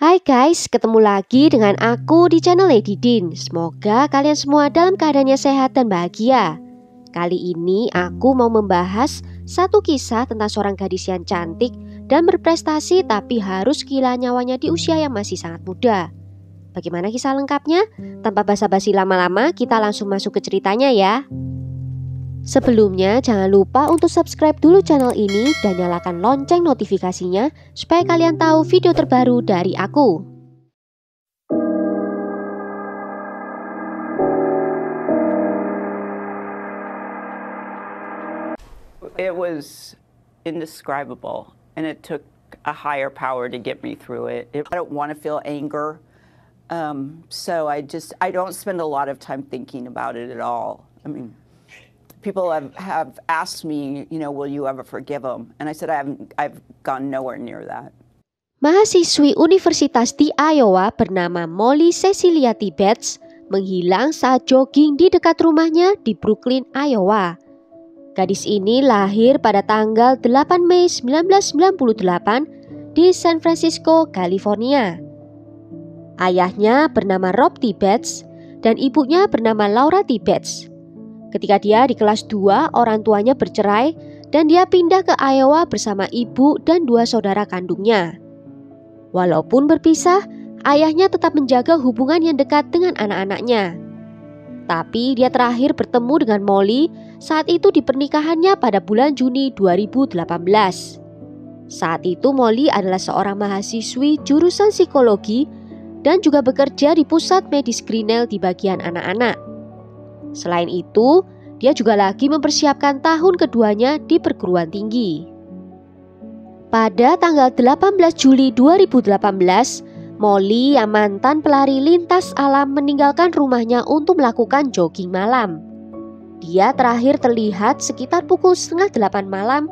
Hai guys, ketemu lagi dengan aku di channel Lady Din. Semoga kalian semua dalam keadaannya sehat dan bahagia. Kali ini aku mau membahas satu kisah tentang seorang gadis yang cantik dan berprestasi tapi harus kehilangan nyawanya di usia yang masih sangat muda. Bagaimana kisah lengkapnya? Tanpa basa-basi lama-lama, kita langsung masuk ke ceritanya ya. Sebelumnya jangan lupa untuk subscribe dulu channel ini dan nyalakan lonceng notifikasinya supaya kalian tahu video terbaru dari aku. It was indescribable and it took a higher power to get me through it. I don't want to feel anger. So I don't spend a lot of time thinking about it at all. I mean, people have asked me, will you ever forgive him? And I said, I've gone nowhere near that. Mahasiswi universitas di Iowa bernama Molly Cecilia Tibbetts menghilang saat jogging di dekat rumahnya di Brooklyn, Iowa. Gadis ini lahir pada tanggal 8 Mei 1998 di San Francisco, California. Ayahnya bernama Rob Tibbetts dan ibunya bernama Laura Tibbetts. Ketika dia di kelas 2, orang tuanya bercerai dan dia pindah ke Iowa bersama ibu dan 2 saudara kandungnya. Walaupun berpisah, ayahnya tetap menjaga hubungan yang dekat dengan anak-anaknya. Tapi dia terakhir bertemu dengan Molly saat itu di pernikahannya pada bulan Juni 2018. Saat itu Molly adalah seorang mahasiswi jurusan psikologi dan juga bekerja di pusat medis Grinnell di bagian anak-anak. Selain itu, dia juga lagi mempersiapkan tahun keduanya di perguruan tinggi. Pada tanggal 18 Juli 2018, Molly yang mantan pelari lintas alam meninggalkan rumahnya untuk melakukan jogging malam. Dia terakhir terlihat sekitar pukul 7:30 malam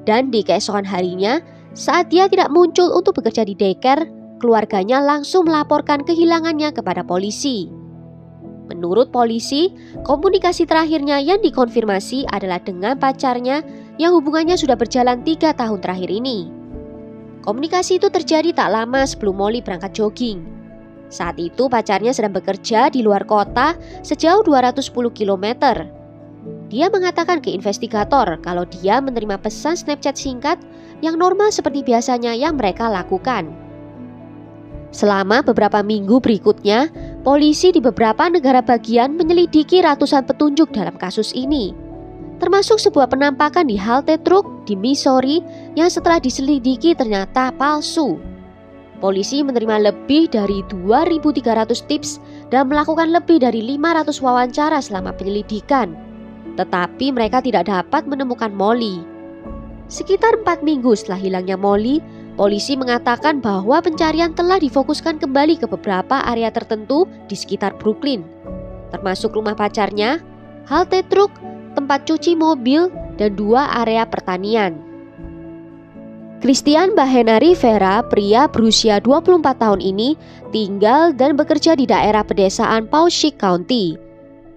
dan di keesokan harinya saat dia tidak muncul untuk bekerja di daycare, keluarganya langsung melaporkan kehilangannya kepada polisi. Menurut polisi, komunikasi terakhirnya yang dikonfirmasi adalah dengan pacarnya yang hubungannya sudah berjalan 3 tahun terakhir ini. Komunikasi itu terjadi tak lama sebelum Molly berangkat jogging. Saat itu pacarnya sedang bekerja di luar kota sejauh 210 km. Dia mengatakan ke investigator kalau dia menerima pesan Snapchat singkat yang normal seperti biasanya yang mereka lakukan. Selama beberapa minggu berikutnya, polisi di beberapa negara bagian menyelidiki ratusan petunjuk dalam kasus ini, termasuk sebuah penampakan di halte truk di Missouri yang setelah diselidiki ternyata palsu. Polisi menerima lebih dari 2.300 tips dan melakukan lebih dari 500 wawancara selama penyelidikan, tetapi mereka tidak dapat menemukan Molly. Sekitar 4 minggu setelah hilangnya Molly, polisi mengatakan bahwa pencarian telah difokuskan kembali ke beberapa area tertentu di sekitar Brooklyn, termasuk rumah pacarnya, halte truk, tempat cuci mobil, dan 2 area pertanian. Christian Bahena Rivera, pria berusia 24 tahun ini, tinggal dan bekerja di daerah pedesaan Paushik County.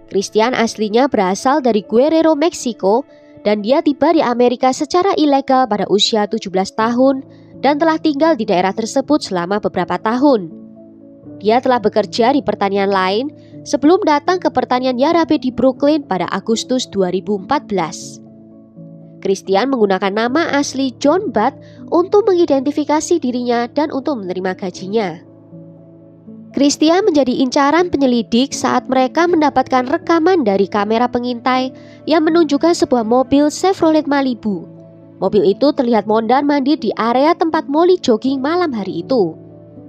Christian aslinya berasal dari Guerrero, Meksiko, dan dia tiba di Amerika secara ilegal pada usia 17 tahun dan telah tinggal di daerah tersebut selama beberapa tahun. Dia telah bekerja di pertanian lain sebelum datang ke pertanian Yarabe di Brooklyn pada Agustus 2014. Christian menggunakan nama asli John Butt untuk mengidentifikasi dirinya dan untuk menerima gajinya. Christian menjadi incaran penyelidik saat mereka mendapatkan rekaman dari kamera pengintai yang menunjukkan sebuah mobil Chevrolet Malibu. Mobil itu terlihat mondar-mandir di area tempat Molly jogging malam hari itu.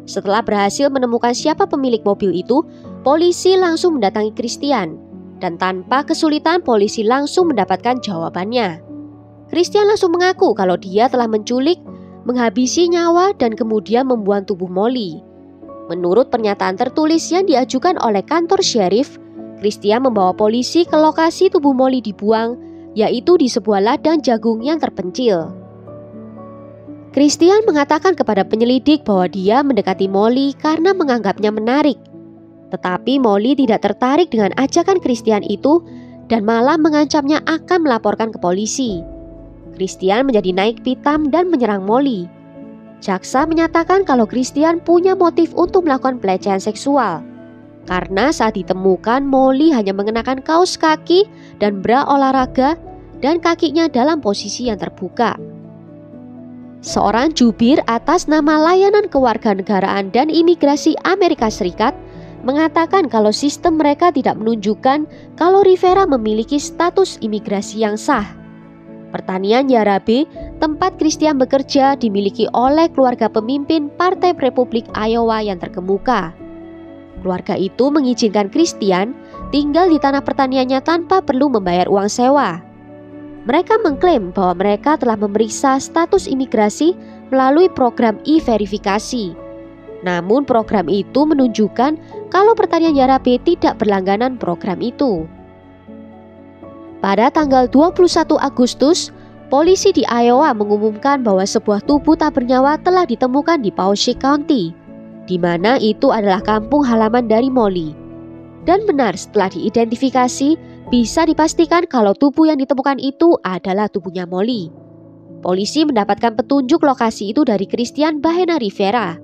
Setelah berhasil menemukan siapa pemilik mobil itu, polisi langsung mendatangi Christian. Dan tanpa kesulitan polisi langsung mendapatkan jawabannya. Christian langsung mengaku kalau dia telah menculik, menghabisi nyawa dan kemudian membuang tubuh Molly. Menurut pernyataan tertulis yang diajukan oleh kantor sheriff, Christian membawa polisi ke lokasi tubuh Molly dibuang, yaitu di sebuah ladang jagung yang terpencil. Christian mengatakan kepada penyelidik bahwa dia mendekati Molly karena menganggapnya menarik. Tetapi Molly tidak tertarik dengan ajakan Christian itu dan malah mengancamnya akan melaporkan ke polisi. Christian menjadi naik pitam dan menyerang Molly. Jaksa menyatakan kalau Christian punya motif untuk melakukan pelecehan seksual. Karena saat ditemukan, Molly hanya mengenakan kaos kaki dan bra olahraga dan kakinya dalam posisi yang terbuka. Seorang jubir atas nama Layanan Kewarganegaraan dan Imigrasi Amerika Serikat mengatakan kalau sistem mereka tidak menunjukkan kalau Rivera memiliki status imigrasi yang sah. Pertanian Yarabe, tempat Christian bekerja, dimiliki oleh keluarga pemimpin Partai Republik Iowa yang terkemuka. Keluarga itu mengizinkan Christian tinggal di tanah pertaniannya tanpa perlu membayar uang sewa. Mereka mengklaim bahwa mereka telah memeriksa status imigrasi melalui program e-verifikasi. Namun program itu menunjukkan kalau pertanian Yarabe tidak berlangganan program itu. Pada tanggal 21 Agustus, polisi di Iowa mengumumkan bahwa sebuah tubuh tak bernyawa telah ditemukan di Paushik County, di mana itu adalah kampung halaman dari Molly. Dan benar, setelah diidentifikasi, bisa dipastikan kalau tubuh yang ditemukan itu adalah tubuhnya Molly. Polisi mendapatkan petunjuk lokasi itu dari Christian Bahena Rivera.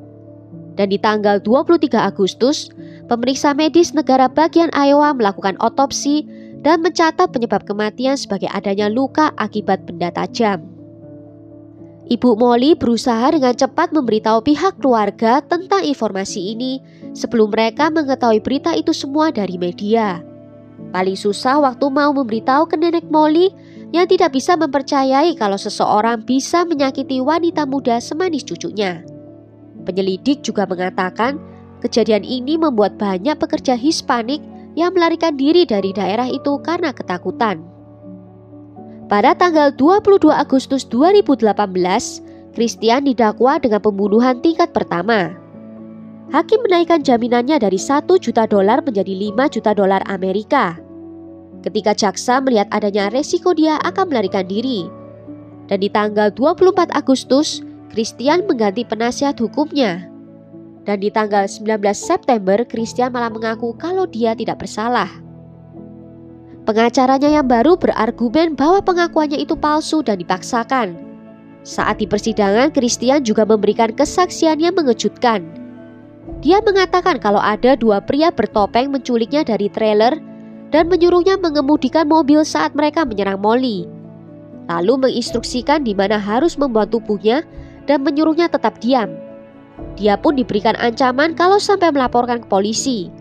Dan di tanggal 23 Agustus, pemeriksa medis negara bagian Iowa melakukan otopsi dan mencatat penyebab kematian sebagai adanya luka akibat benda tajam. Ibu Molly berusaha dengan cepat memberitahu pihak keluarga tentang informasi ini sebelum mereka mengetahui berita itu semua dari media. Paling susah waktu mau memberitahu ke nenek Molly yang tidak bisa mempercayai kalau seseorang bisa menyakiti wanita muda semanis cucunya. Penyelidik juga mengatakan kejadian ini membuat banyak pekerja Hispanik yang melarikan diri dari daerah itu karena ketakutan. Pada tanggal 22 Agustus 2018, Christian didakwa dengan pembunuhan tingkat pertama. Hakim menaikkan jaminannya dari $1 juta menjadi $5 juta Amerika. Ketika jaksa melihat adanya resiko dia akan melarikan diri. Dan di tanggal 24 Agustus, Christian mengganti penasihat hukumnya. Dan di tanggal 19 September, Christian malah mengaku kalau dia tidak bersalah. Pengacaranya yang baru berargumen bahwa pengakuannya itu palsu dan dipaksakan. Saat di persidangan, Christian juga memberikan kesaksian yang mengejutkan. Dia mengatakan kalau ada dua pria bertopeng menculiknya dari trailer dan menyuruhnya mengemudikan mobil saat mereka menyerang Molly. Lalu menginstruksikan di mana harus membuang tubuhnya dan menyuruhnya tetap diam. Dia pun diberikan ancaman kalau sampai melaporkan ke polisi.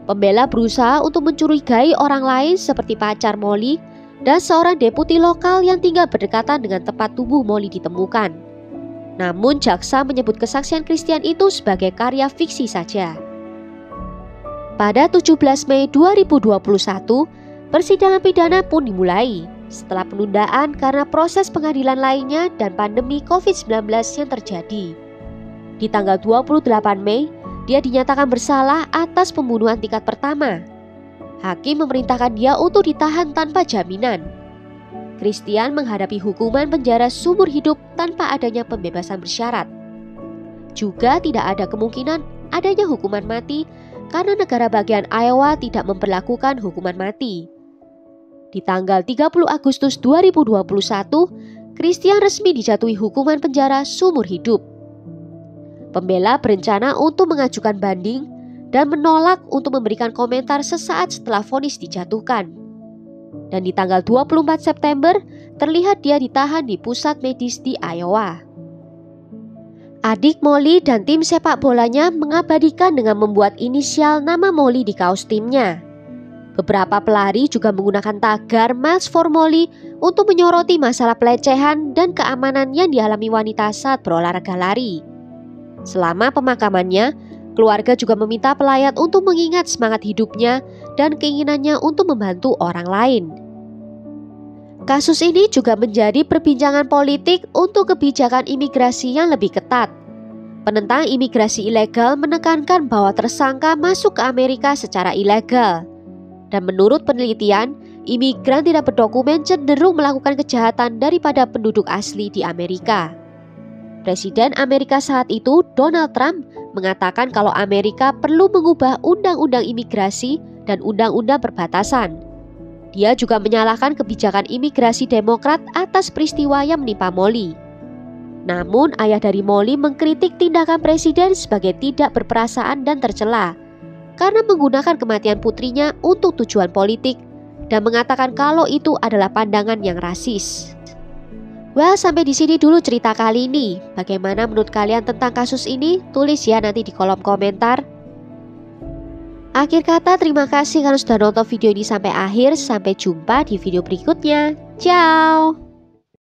Pembela berusaha untuk mencurigai orang lain seperti pacar Molly dan seorang deputi lokal yang tinggal berdekatan dengan tempat tubuh Molly ditemukan. Namun jaksa menyebut kesaksian Christian itu sebagai karya fiksi saja. Pada 17 Mei 2021, persidangan pidana pun dimulai setelah penundaan karena proses pengadilan lainnya dan pandemi COVID-19 yang terjadi. Di tanggal 28 Mei, dia dinyatakan bersalah atas pembunuhan tingkat pertama. Hakim memerintahkan dia untuk ditahan tanpa jaminan. Christian menghadapi hukuman penjara seumur hidup tanpa adanya pembebasan bersyarat. Juga tidak ada kemungkinan adanya hukuman mati karena negara bagian Iowa tidak memperlakukan hukuman mati. Di tanggal 30 Agustus 2021, Christian resmi dijatuhi hukuman penjara seumur hidup. Pembela berencana untuk mengajukan banding dan menolak untuk memberikan komentar sesaat setelah vonis dijatuhkan. Dan di tanggal 24 September, terlihat dia ditahan di pusat medis di Iowa. Adik Molly dan tim sepak bolanya mengabadikan dengan membuat inisial nama Molly di kaos timnya. Beberapa pelari juga menggunakan tagar Miles for Molly untuk menyoroti masalah pelecehan dan keamanan yang dialami wanita saat berolahraga lari. Selama pemakamannya, keluarga juga meminta pelayat untuk mengingat semangat hidupnya dan keinginannya untuk membantu orang lain. Kasus ini juga menjadi perbincangan politik untuk kebijakan imigrasi yang lebih ketat. Penentang imigrasi ilegal menekankan bahwa tersangka masuk ke Amerika secara ilegal. Dan menurut penelitian, imigran tidak berdokumen cenderung melakukan kejahatan daripada penduduk asli di Amerika. Presiden Amerika saat itu, Donald Trump, mengatakan kalau Amerika perlu mengubah undang-undang imigrasi dan undang-undang perbatasan. Dia juga menyalahkan kebijakan imigrasi Demokrat atas peristiwa yang menimpa Molly. Namun ayah dari Molly mengkritik tindakan presiden sebagai tidak berperasaan dan tercela karena menggunakan kematian putrinya untuk tujuan politik dan mengatakan kalau itu adalah pandangan yang rasis. Well, sampai di sini dulu cerita kali ini. Bagaimana menurut kalian tentang kasus ini? Tulis ya nanti di kolom komentar. Akhir kata, terima kasih karena sudah nonton video ini sampai akhir. Sampai jumpa di video berikutnya. Ciao!